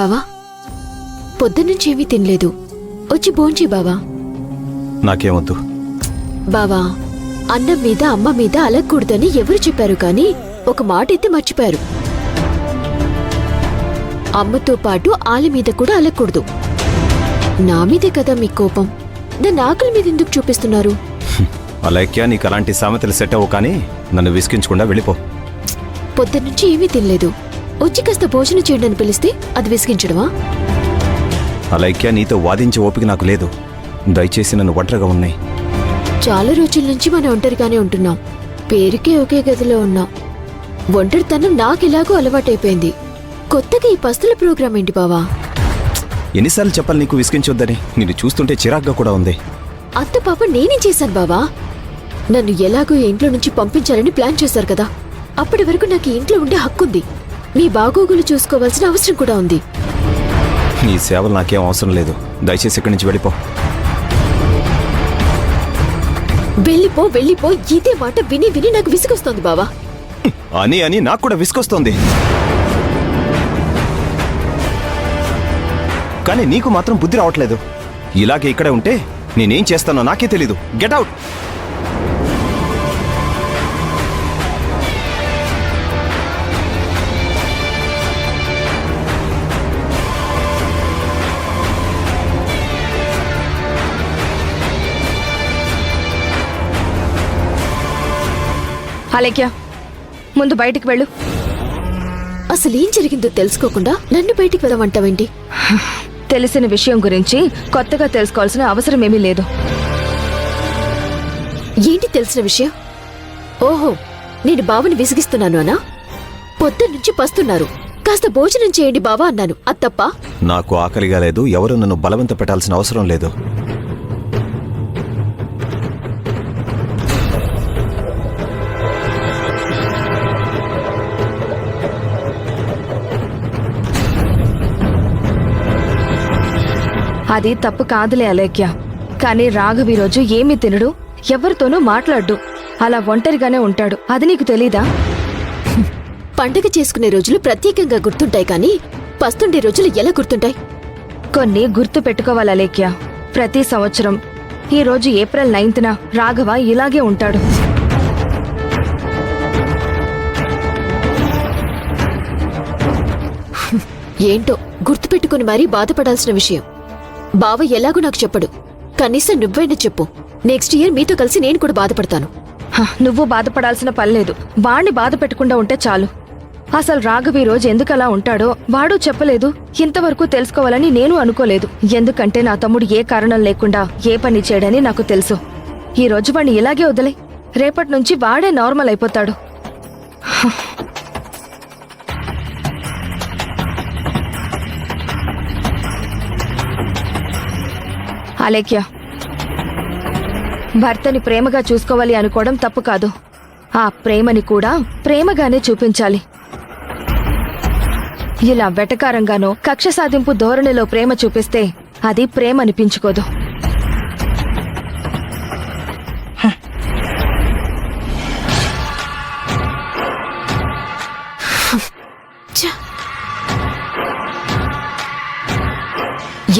బావా, పొద్దున్నుంచి ఏమీ తినలేదు. వచ్చి భోంచే బావా. నాకేమొద్దు. బావా, అన్నం మీద అమ్మ మీద అలగకూడదని ఎవరు చెప్పారు కానీ ఒక మాట అయితే మర్చిపోయారు. అమ్మతో పాటు ఆల మీద కూడా అలగకూడదు. నా మీదే కదా మీ కోపం. నన్ను ఆకలి మీద ఎందుకు చూపిస్తున్నారు? అలైక్యా, నీకు అలాంటి సామెతలు సెట్ అవ్వు, కానీ నన్ను విసిగించకుండా వెళ్ళిపో. పొద్దున్నుంచి ఏమీ తినలేదు. వచ్చి కాస్త భోజనం చేయండి అని పిలిస్తే అది విసిగించడమా? అలైక్యా, నీతో వాదించే ఓపిక నాకు లేదు. దయచేసి నన్ను ఒంటరిగా ఉన్నాయి. చాలా రోజుల నుంచి మనం ఒంటరిగానే ఉంటున్నాం. పేరుకే ఒకే గదిలో ఉన్నాం. ఒంటరితనం నాకెలాగో అలవాటైపోయింది. కొత్తగా ఈ పస్తుల ప్రోగ్రాం ఏంటి బావా? ఎన్నిసార్లు చెప్పాలి నీకు విసిగించొద్దని? నిన్ను చూస్తుంటే చిరాగ్గా కూడా ఉంది. అంత పాప నేనేం చేశాను బావా? నన్ను ఎలాగో ఇంట్లో నుంచి పంపించాలని ప్లాన్ చేశారు కదా. అప్పటి వరకు నాకు ఇంట్లో ఉండే హక్కుంది. మీ బాగోగులు చూసుకోవాల్సిన అవసరం కూడా ఉంది. నీ సేవలు నాకేం అవసరం లేదు. దయచేసి ఇక్కడి నుంచి వెళ్ళిపో. వెళ్ళిపో వెళ్ళిపో, ఇదే మాట విని విని నాకు విసుగొస్తోంది బావా. అని అని నాకు కూడా విసుకొస్తోంది. కానీ నీకు మాత్రం బుద్ధి రావట్లేదు. ఇలాగే ఇక్కడే ఉంటే నేనేం చేస్తానో నాకే తెలీదు. Get out. అలేఖ్య, ముందు బయటికి వెళ్ళు. అసలేం జరిగిందో తెలుసుకోకుండా నన్ను బయటికి వెళ్ళమంటావేంటి? తెలిసిన విషయం గురించి కొత్తగా తెలుసుకోవాల్సిన అవసరం ఏమీ లేదు. ఏంటి తెలిసిన విషయం? ఓహో, నేను బావని విసిగిస్తున్నాను అనా? పొద్దున్నుంచి పస్తున్నారు. కాస్త భోజనం చేయండి బావా అన్నాను. అది తప్ప? నాకు ఆకలిగా లేదు. ఎవరు నన్ను బలవంత పెట్టాల్సిన అవసరం లేదు. అది తప్పు కాదులే అలేఖ్య. కానీ రాఘవ్ ఈరోజు ఏమీ తినడు, ఎవరితోనూ మాట్లాడు. అలా ఒంటరిగానే ఉంటాడు. అది నీకు తెలీదా? పండగ చేసుకునే రోజులు ప్రత్యేకంగా గుర్తుంటాయి కానీ పస్తుండే రోజులు ఎలా గుర్తుంటాయి? కొన్ని గుర్తు పెట్టుకోవాలి అలేఖ్య. ప్రతి సంవత్సరం ఈ రోజు ఏప్రిల్ 9న రాఘవ ఇలాగే ఉంటాడు. ఏంటో గుర్తుపెట్టుకుని మరీ బాధపడాల్సిన విషయం. బావ ఎలాగో నాకు చెప్పడు. కనీసం నువ్వైనా చెప్పు. నెక్స్ట్ ఇయర్ మీతో కలిసి నేను కూడా బాధపడతాను. నువ్వు బాధపడాల్సిన పనిలేదు. వాణ్ణి బాధ పెట్టకుండా ఉంటే చాలు. అసలు రాఘవ్ ఈ రోజు ఎందుకు అలా ఉంటాడో వాడు చెప్పలేదు. ఇంతవరకు తెలుసుకోవాలని నేను అనుకోలేదు. ఎందుకంటే నా తమ్ముడు ఏ కారణం లేకుండా ఏ పని చేయడని నాకు తెలుసు. ఈ రోజు వాణ్ణి ఇలాగే వదిలే. రేపటి నుంచి వాడే నార్మల్ అయిపోతాడు. అలేఖ్య, భర్తని ప్రేమగా చూసుకోవాలి అనుకోవడం తప్పు కాదు. ఆ ప్రేమని కూడా ప్రేమగానే చూపించాలి. ఇలా వెటకారంగానో కక్ష సాధింపు ధోరణిలో ప్రేమ చూపిస్తే అది ప్రేమ అనిపించుకోదు.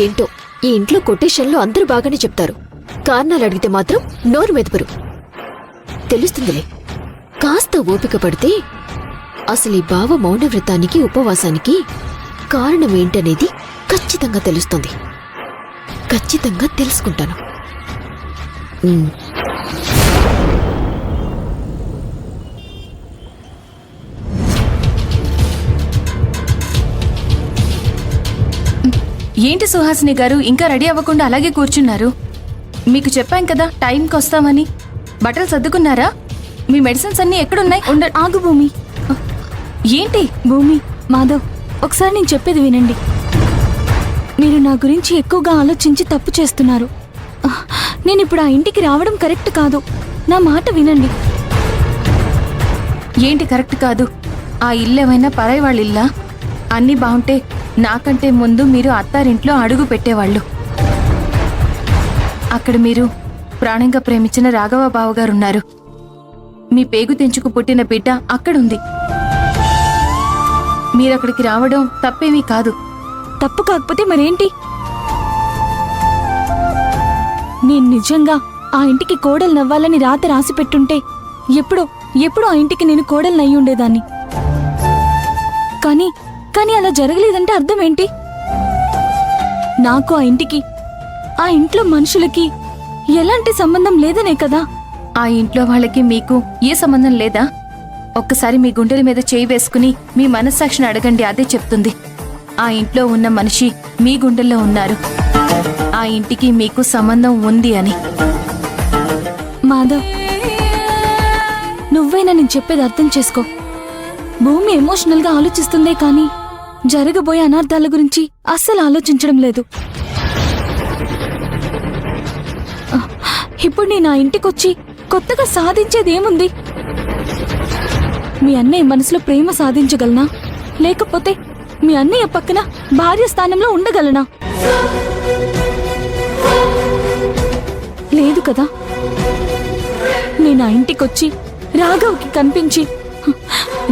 ఏంటో ఈ ఇంట్లో కొటేషన్లు అందరూ బాగానే చెప్తారు. కారణాలు అడిగితే మాత్రం నోరు మెదపరు. తెలుస్తుందిలే. కాస్త ఓపిక పడితే అసలు ఈ బావ మౌనవ్రతానికి ఉపవాసానికి కారణం ఏంటనేది ఖచ్చితంగా తెలుస్తుంది. ఖచ్చితంగా తెలుసుకుంటాను. ఏంటి సుహాసిని గారు ఇంకా రెడీ అవ్వకుండా అలాగే కూర్చున్నారు? మీకు చెప్పాం కదా టైంకి వస్తామని. బట్టలు సర్దుకున్నారా? మీ మెడిసిన్స్ అన్నీ ఎక్కడున్నాయి? ఆగు భూమి. ఏంటి భూమి, మాధవ్, ఒకసారి నేను చెప్పేది వినండి. మీరు నా గురించి ఎక్కువగా ఆలోచించి తప్పు చేస్తున్నారు. నేను ఇప్పుడు ఆ ఇంటికి రావడం కరెక్ట్ కాదు. నా మాట వినండి. ఏంటి కరెక్ట్ కాదు? ఆ ఇల్లేమైనా పరాయి వాళ్ళ ఇల్లా? అన్నీ బాగుంటే నాకంటే ముందు మీరు అత్తారింట్లో అడుగు పెట్టేవాళ్ళు. అక్కడ మీరు ప్రాణంగా ప్రేమించిన రాఘవ బావగారున్నారు. మీ పేగు తెంచుకు పుట్టిన బిడ్డ అక్కడుంది. మీరక్కడికి రావడం తప్పేమీ కాదు. తప్పు కాకపోతే మరేంటి? నేను నిజంగా ఆ ఇంటికి కోడలు నవ్వాలని రాత రాసి పెట్టుంటే ఎప్పుడో ఆ ఇంటికి నేను కోడలు అయి ఉండేదాన్ని. కానీ అలా జరగలేదంటే అర్థం ఏంటి? నాకు ఆ ఇంటికి, ఆ ఇంట్లో మనుషులకి ఎలాంటి సంబంధం లేదనే కదా. ఆ ఇంట్లో వాళ్ళకి మీకు ఏ సంబంధం లేదా? ఒక్కసారి మీ గుండెల మీద చేయి వేసుకుని మీ మనస్సాక్షిని అడగండి, అదే చెప్తుంది. ఆ ఇంట్లో ఉన్న మనిషి మీ గుండెల్లో ఉన్నారు. ఆ ఇంటికి మీకు సంబంధం ఉంది అని. మాధవ్, నువ్వైనా నేను చెప్పేది అర్థం చేసుకో. భూమి ఎమోషనల్ గా ఆలోచిస్తుందే కానీ జరగబోయే అనార్థాల గురించి అస్సలు ఆలోచించడం లేదు. ఇప్పుడు నేను ఆ ఇంటికొచ్చి కొత్తగా సాధించేదేముంది? మీ అన్నయ్య మనసులో ప్రేమ సాధించగలనా, లేకపోతే మీ అన్నయ్య పక్కన భార్య స్థానంలో ఉండగలనా? లేదు కదా. నేను ఆ ఇంటికొచ్చి రాఘవ్కి కనిపించి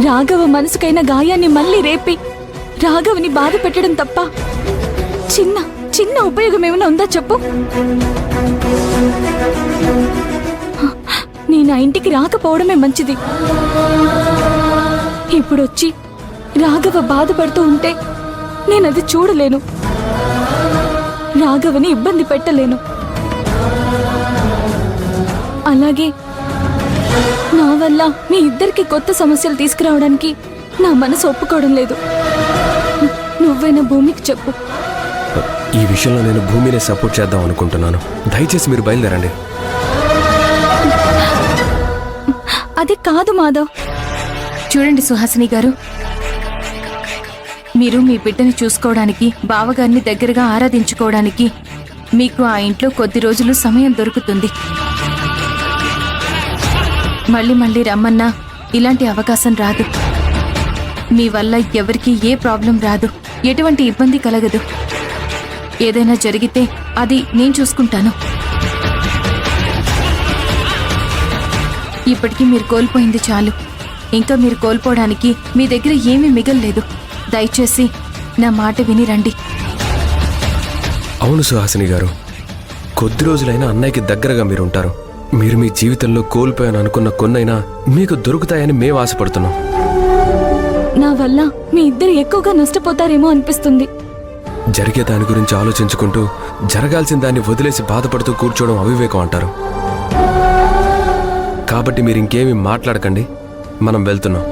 రాఘవ మనసుకైన గాయాన్ని మళ్ళీ రేపి రాఘవ్ని బాధ పెట్టడం తప్ప చిన్న ఉపయోగం ఏమైనా ఉందా చెప్పు? నేను ఆ ఇంటికి రాకపోవడమే మంచిది. ఇప్పుడొచ్చి రాఘవ బాధపడుతూ ఉంటే నేనది చూడలేను. రాఘవని ఇబ్బంది పెట్టలేను. అలాగే నా వల్ల మీ ఇద్దరికి కొత్త సమస్యలు తీసుకురావడానికి నా మనసు ఒప్పుకోవడం లేదు. నువ్వైనా భూమికి చెప్పు. ఈ విషయంలో నేను భూమిని సపోర్ట్ చేద్దాం అనుకుంటున్నాను. దయచేసి మీరు బయలుదేరండి. అది కాదు మాధవ్. చూడండి సుహాసిని గారు, మీరు మీ బిడ్డని చూసుకోవడానికి, బావగారిని దగ్గరగా ఆరాధించుకోవడానికి మీకు ఆ ఇంట్లో కొద్ది రోజులు సమయం దొరుకుతుంది. మళ్ళీ రమ్మన్నా ఇలాంటి అవకాశం రాదు. మీ వల్ల ఎవరికీ ఏ ప్రాబ్లం రాదు, ఎటువంటి ఇబ్బంది కలగదు. ఏదైనా జరిగితే అది నేను చూసుకుంటాను. ఇప్పటికీ మీరు కోల్పోయింది చాలు. ఇంకా మీరు కోల్పోవడానికి మీ దగ్గర ఏమీ మిగల్లేదు. దయచేసి నా మాట విని రండి. అవును సుహాసిని గారు, కొద్ది రోజులైనా అన్నయ్యకి దగ్గరగా మీరుంటారు. మీరు మీ జీవితంలో కోల్పోయాను అనుకున్న కొన్నైనా మీకు దొరుకుతాయని మేము ఆశపడుతున్నాం. నా వల్ల మీ ఇద్దరు ఎక్కువగా నష్టపోతారేమో అనిపిస్తుంది. జరిగే దాని గురించి ఆలోచించుకుంటూ జరగాల్సిన దాన్ని వదిలేసి బాధపడుతూ కూర్చోవడం అవివేకం అంటారు. కాబట్టి మీరు ఇంకేమీ మాట్లాడకండి, మనం వెళ్తున్నాం.